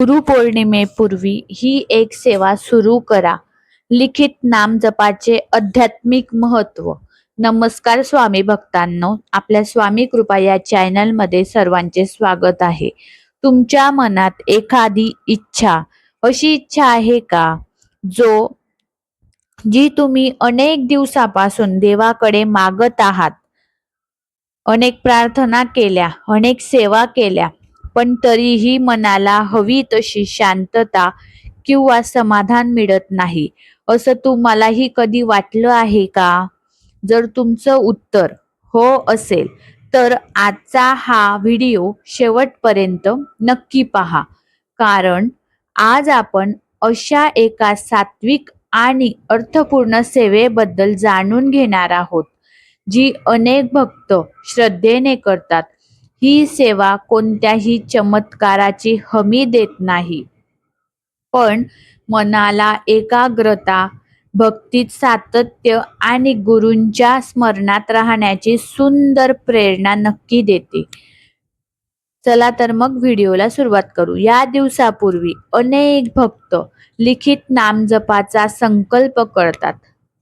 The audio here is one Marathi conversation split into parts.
गुरुपौर्णिमेपूर्वी ही एक सेवा सुरू करा. लिखित नाम जपाचे आध्यात्मिक महत्व. नमस्कार स्वामी भक्तांनो, आपल्या स्वामी कृपा या चॅनल मध्ये सर्वांचे स्वागत आहे. तुमच्या मनात एखादी इच्छा, अशी इच्छा आहे का जी तुम्ही अनेक दिवसापासून देवाकडे मागत आहात? अनेक प्रार्थना केल्या, अनेक सेवा केल्या, पण तरीही मनाला हवी तशी शांतता किंवा समाधान मिळत नाही, असं तुम्हालाही कधी वाटलं आहे का? जर तुमचं उत्तर हो असेल तर आजचा हा व्हिडिओ शेवटपर्यंत नक्की पहा, कारण आज आपण अशा एका सात्विक आणि अर्थपूर्ण सेवेबद्दल जाणून घेणार आहोत, जी अनेक भक्त श्रद्धेने करतात. ही सेवा कोणत्याही चमत्काराची हमी देत नाही, पण मनाला एकाग्रता, भक्तीत सातत्य आणि गुरूंच्या स्मरणात राहण्याची सुंदर प्रेरणा नक्की देते. चला तर मग व्हिडिओला सुरुवात करू. या दिवसापूर्वी अनेक भक्त लिखित नामजपाचा संकल्प करतात,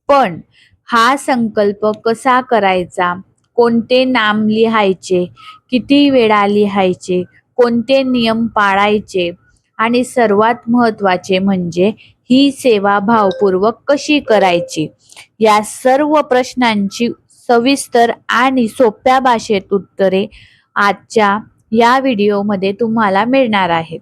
पण हा संकल्प कसा करायचा, कोणते नाम लिहायचे, किती वेळा लिहायचे, कोणते नियम पाळायचे आणि सर्वात महत्त्वाचे म्हणजे ही सेवा भावपूर्वक कशी करायची, या सर्व प्रश्नांची सविस्तर आणि सोप्या भाषेत उत्तरे आजच्या या व्हिडिओमध्ये तुम्हाला मिळणार आहेत.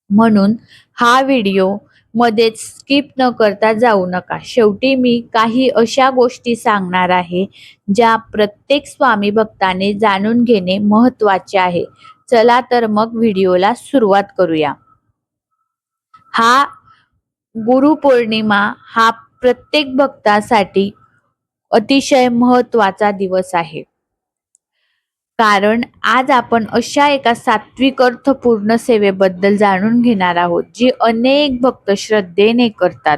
म्हणून हा व्हिडिओ मध्येच स्किप न करता जाऊ नका. शेवटी मी काही अशा गोष्टी सांगणार आहे ज्या प्रत्येक स्वामी भक्ताने जाणून घेणे महत्त्वाचे आहे. चला तर मग व्हिडिओला सुरुवात करूया. हा गुरुपौर्णिमा हा प्रत्येक भक्तासाठी अतिशय महत्त्वाचा दिवस आहे, कारण आज आपण अशा एका सात्विक अर्थपूर्ण सेवेबद्दल जाणून घेणार आहोत, जी अनेक भक्त श्रद्धेने करतात.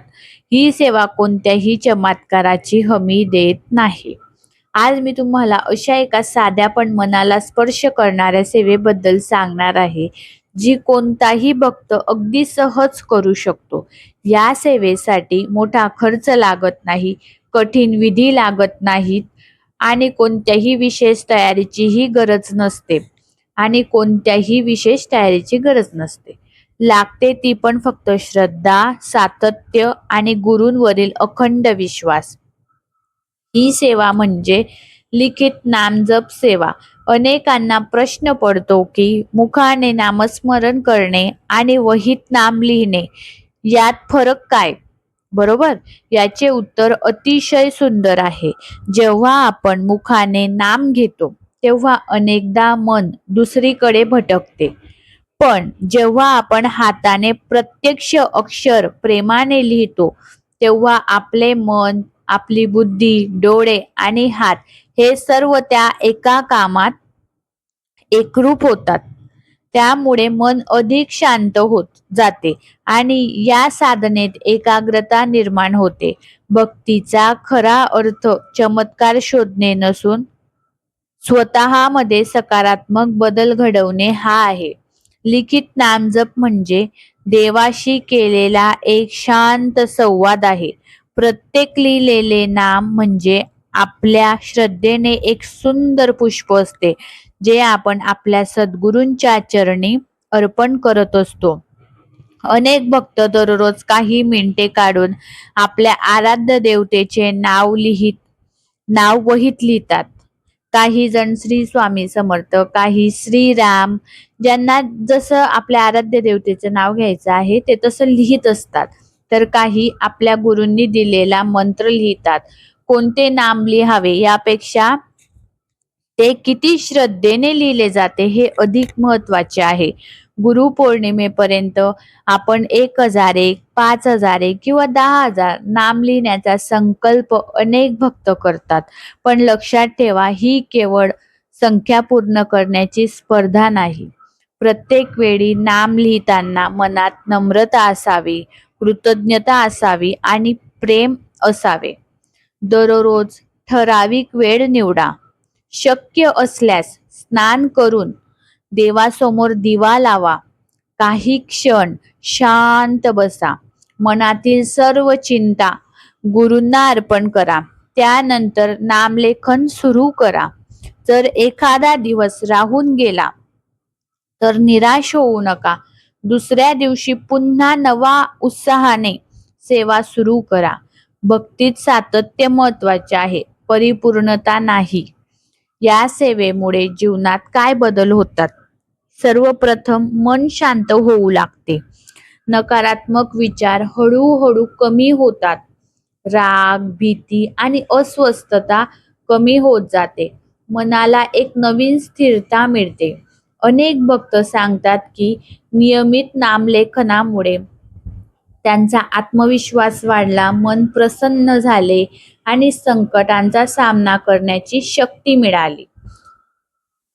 ही सेवा कोणत्याही चमत्काराची हमी देत नाही. आज मी तुम्हाला अशा एका साध्या पण मनाला स्पर्श करणाऱ्या सेवेबद्दल सांगणार आहे, जी कोणताही भक्त अगदी सहज करू शकतो. या सेवेसाठी मोठा खर्च लागत नाही, कठीण विधी लागत नाहीत आणि कोणत्याही विशेष तयारीचीही गरज नसते लागते ती पण फक्त श्रद्धा, सातत्य आणि गुरूंवरील अखंड विश्वास. ही सेवा म्हणजे लिखित नामजप सेवा. अनेकांना प्रश्न पडतो की मुखाने नामस्मरण करणे आणि वहीत नाम लिहिणे यात फरक काय? बरोबर, याचे उत्तर अतिशय सुंदर आहे. जेव्हा आपण मुखाने नाम घेतो तेव्हा अनेकदा मन दुसरीकडे भटकते, पण जेव्हा आपण हाताने प्रत्यक्ष अक्षर प्रेमाने लिहितो तेव्हा आपले मन, आपली बुद्धी, डोळे आणि हात हे सर्व त्या एका कामात एकरूप होतात. त्यामुळे मन अधिक शांत होत जाते आणि या साधनेत एकाग्रता निर्माण होते. भक्तीचा खरा अर्थ चमत्कार शोधणे नसून स्वतःमध्ये सकारात्मक बदल घडवणे हा आहे. लिखित नामजप म्हणजे देवाशी केलेला एक शांत संवाद आहे. प्रत्येक लिहिलेले नाम म्हणजे आपल्या श्रद्धेने एक सुंदर पुष्प असते, जे आपण आपल्या सद्गुरूंच्या चरणी अर्पण करत असतो. अनेक भक्त दररोज काही मिनिटे काढून आपल्या आराध्य देवतेचे नाव वहीत लिहितात. काही जण श्री स्वामी समर्थ, काही श्रीराम, ज्यांना जसं आपल्या आराध्य देवतेचं नाव घ्यायचं आहे ते तसं लिहित असतात, तर काही आपल्या गुरूंनी दिलेला मंत्र लिहितात. कोणते नाम लिहावे यापेक्षा ते किती श्रद्धेने लिहिले जाते हे अधिक महत्वाचे आहे. गुरुपौर्णिमेपर्यंत आपण 1001, 5001 किंवा 10,000 नाम लिहिण्याचा संकल्प अनेक भक्त करतात, पण लक्षात ठेवा, ही केवळ संख्या पूर्ण करण्याची स्पर्धा नाही. प्रत्येक वेळी नाम लिहिताना मनात नम्रता असावी, कृतज्ञता असावी आणि प्रेम असावे. दररोज ठराविक वेळ निवडा. शक्य असल्यास स्नान करून देवासमोर दिवा लावा. काही क्षण शांत बसा. मनातील सर्व चिंता गुरूंना अर्पण करा. त्यानंतर नामलेखन सुरू करा. जर एखादा दिवस राहून गेला तर निराश होऊ नका. दुसऱ्या दिवशी पुन्हा नवा उत्साहाने सेवा सुरू करा. भक्तीत सातत्य महत्वाचे आहे, परिपूर्णता नाही. या सेवेमुळे जीवनात काय बदल होतात? सर्वप्रथम मन शांत होऊ लागते. नकारात्मक विचार हळूहळू कमी होतात. राग, भीती आणि अस्वस्थता कमी होत जाते. मनाला एक नवीन स्थिरता मिळते. अनेक भक्त सांगतात की नियमित नामलेखनामुळे त्यांचा आत्मविश्वास वाढला, मन प्रसन्न झाले आणि संकटांचा सामना करण्याची शक्ती मिळाली.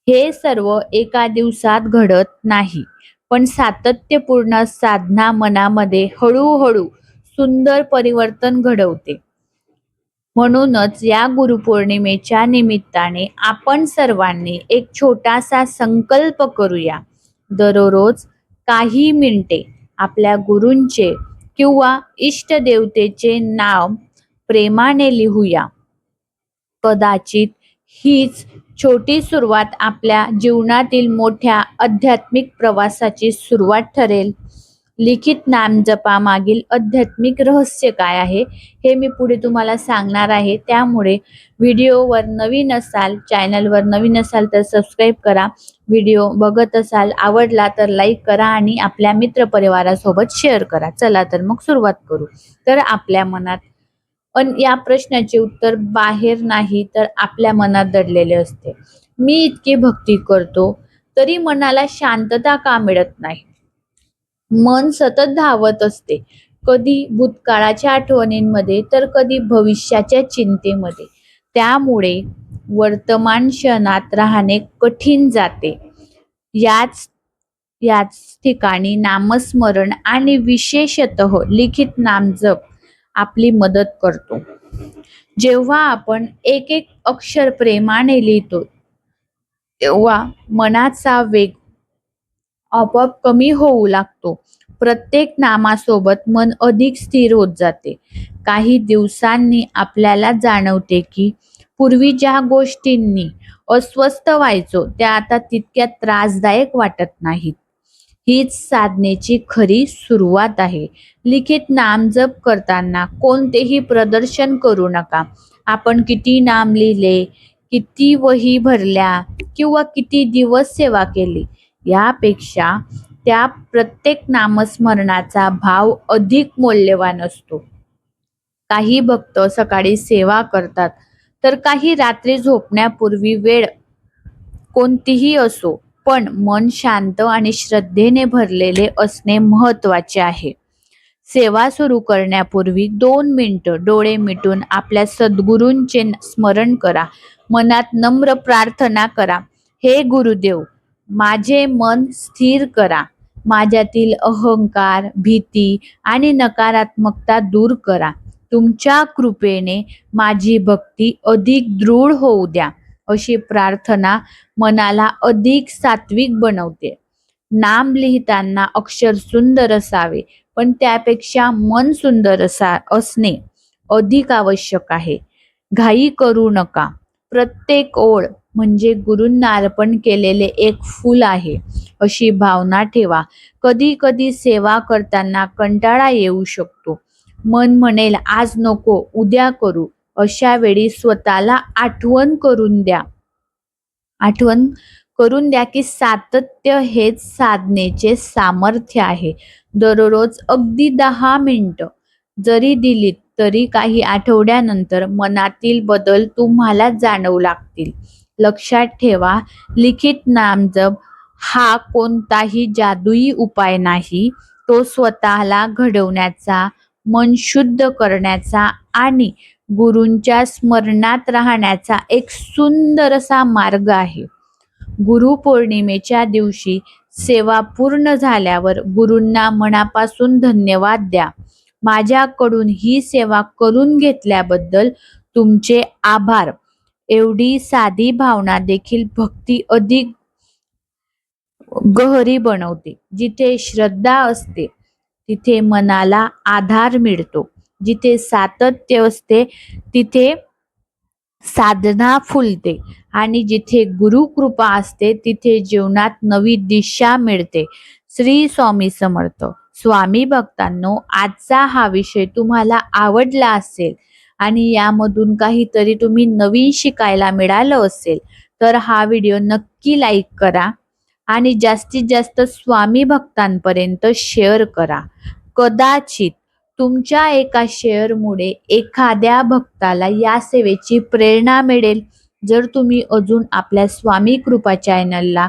हे सर्व एका दिवसात घडत नाही, पण सातत्यपूर्ण साधना मनामध्ये हळूहळू सुंदर परिवर्तन घडवते. म्हणूनच या गुरुपौर्णिमेच्या निमित्ताने आपण सर्वांनी एक छोटासा संकल्प करूया. दररोज काही मिनिटे आपल्या गुरूंचे किंवा इष्टदेवतेचे नाव प्रेमाने लिहूया. कदाचित हीच छोटी सुरुवात आपल्या जीवनातील मोठ्या आध्यात्मिक प्रवासाची सुरुवात ठरेल. लिखित नामजपामागील आध्यात्मिक रहस्य काय आहे हे मी पुढे तुम्हाला सांगणार आहे. त्यामुळे व्हिडिओवर नवीन असाल, चॅनलवर नवीन असाल तर सबस्क्राईब करा. व्हिडिओ बघत असाल, आवडला तर लाईक करा आणि आपल्या मित्रपरिवारासोबत शेअर करा. चला तर मग सुरुवात करू. तर आपल्या मनात या प्रश्नाचे उत्तर बाहेर नाही तर आपल्या मनात दडलेले असते. मी इतकी भक्ती करतो तरी मनाला शांतता का मिळत नाही? मन सतत धावत असते, कधी भूतकाळाच्या आठवणींमध्ये तर कधी भविष्याच्या चिंतेमध्ये. त्यामुळे वर्तमान क्षणात राहणे कठीण जाते. याच याच ठिकाणी नामस्मरण आणि विशेषतः लिखित नामजप आपली मदत करतो. जेव्हा आपण एक एक अक्षर प्रेमाने लिहितो तेव्हा मनाचा वेग आपोआप कमी होऊ लागतो. प्रत्येक नामासोबत मन अधिक स्थिर होत जाते. काही दिवसांनी आपल्याला जाणवते की पूर्वी ज्या गोष्टींनी अस्वस्थ व्हायचो त्या आता तितक्या त्रासदायक वाटत नाहीत. हीच साधनेची खरी सुरुवात आहे. लिखित नामजप करताना कोणतेही प्रदर्शन करू नका. आपण किती नाम लिहिले, किती वही भरल्या किंवा किती दिवस सेवा केली यापेक्षा त्या प्रत्येक नामस्मरणाचा भाव अधिक मौल्यवान असतो. काही भक्त सकाळी सेवा करतात तर काही रात्री झोपण्यापूर्वी. वेळ कोणतीही असो, पण मन शांत आणि श्रद्धेने भरलेले असणे महत्वाचे आहे. सेवा सुरू करण्यापूर्वी 2 मिनिटं डोळे मिटून आपल्या सद्गुरूंचे स्मरण करा. मनात नम्र प्रार्थना करा. हे गुरुदेव, माझे मन स्थिर करा. माझ्यातील अहंकार, भीती आणि नकारात्मकता दूर करा. तुमच्या कृपेने माझी भक्ती अधिक दृढ होऊ द्या. अशी प्रार्थना मनाला अधिक सात्विक बनवते. नाम लिहिताना अक्षर सुंदर असावे, पण त्यापेक्षा मन सुंदर असणे अधिक आवश्यक आहे. घाई करू नका. प्रत्येक ओळ म्हणजे गुरूंना अर्पण केलेले एक फूल आहे अशी भावना ठेवा. कधी कधी सेवा करताना कंटाळा येऊ शकतो. मन म्हणेल आज नको, उद्या करू. अशा वेळी स्वतःला आठवण करून द्या की सातत्य हेच साधनेचे सामर्थ्य आहे. दररोज अगदी 10 मिनिटं जरी दिलीत तरी काही आठवड्यानंतर मनातील बदल तुम्हाला जाणवू लागतील. लक्षात ठेवा, लिखित नामजप हा कोणताही जादुई उपाय नाही. तो स्वतःला घडवण्याचा, मन शुद्ध करण्याचा आणि गुरूंच्या स्मरणात राहण्याचा एक सुंदर असा मार्ग आहे. गुरुपौर्णिमेच्या दिवशी सेवा पूर्ण झाल्यावर गुरूंना मनापासून धन्यवाद द्या. माझ्याकडून ही सेवा करून घेतल्याबद्दल तुमचे आभार. एवढी साधी भावना देखील भक्ती अधिक गहरी बनवते. जिथे श्रद्धा असते तिथे मनाला आधार मिळतो. जिथे सातत्य असते तिथे साधना फुलते आणि जिथे गुरुकृपा असते तिथे जीवनात नवी दिशा मिळते. श्री स्वामी समर्थ. स्वामी भक्तांनो, आजचा हा विषय तुम्हाला आवडला असेल आणि यामधून काहीतरी तुम्ही नवीन शिकायला मिळालं असेल तर हा व्हिडिओ नक्की लाईक करा आणि जास्तीत जास्त स्वामी भक्तांपर्यंत शेअर करा. कदाचित तुमच्या एका शेअरमुळे एखाद्या भक्ताला या सेवेची प्रेरणा मिळेल. जर तुम्ही अजून आपल्या स्वामी कृपा चॅनलला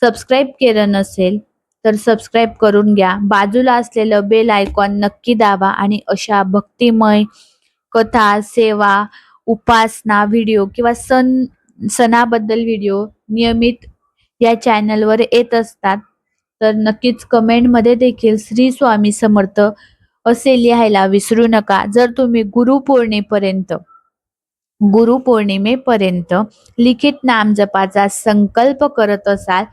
सबस्क्राईब केलं नसेल तर सबस्क्राईब करून घ्या. बाजूला असलेलं बेल आयकॉन नक्की दाबा आणि अशा भक्तिमय कथा, सेवा, उपासना व्हिडिओ किंवा सणाबद्दल व्हिडिओ नियमित या चॅनलवर येत असतात. तर नक्कीच कमेंटमध्ये देखील श्री स्वामी समर्थ असे लिहायला विसरू नका. जर तुम्ही गुरुपौर्णिमेपर्यंत लिखित नामजपाचा संकल्प करत असाल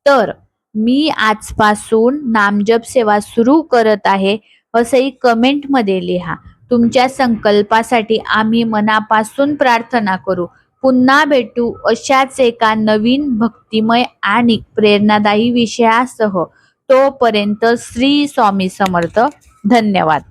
तर मी आजपासून नामजप सेवा सुरू करत आहे असंही कमेंटमध्ये लिहा. तुमच्या संकल्पासाठी आम्ही मनापासून प्रार्थना करू. पुन्हा भेटू अशाच एका नवीन भक्तिमय आणि प्रेरणादायी विषयासह. तोपर्यंत श्री स्वामी समर्थ. धन्यवाद.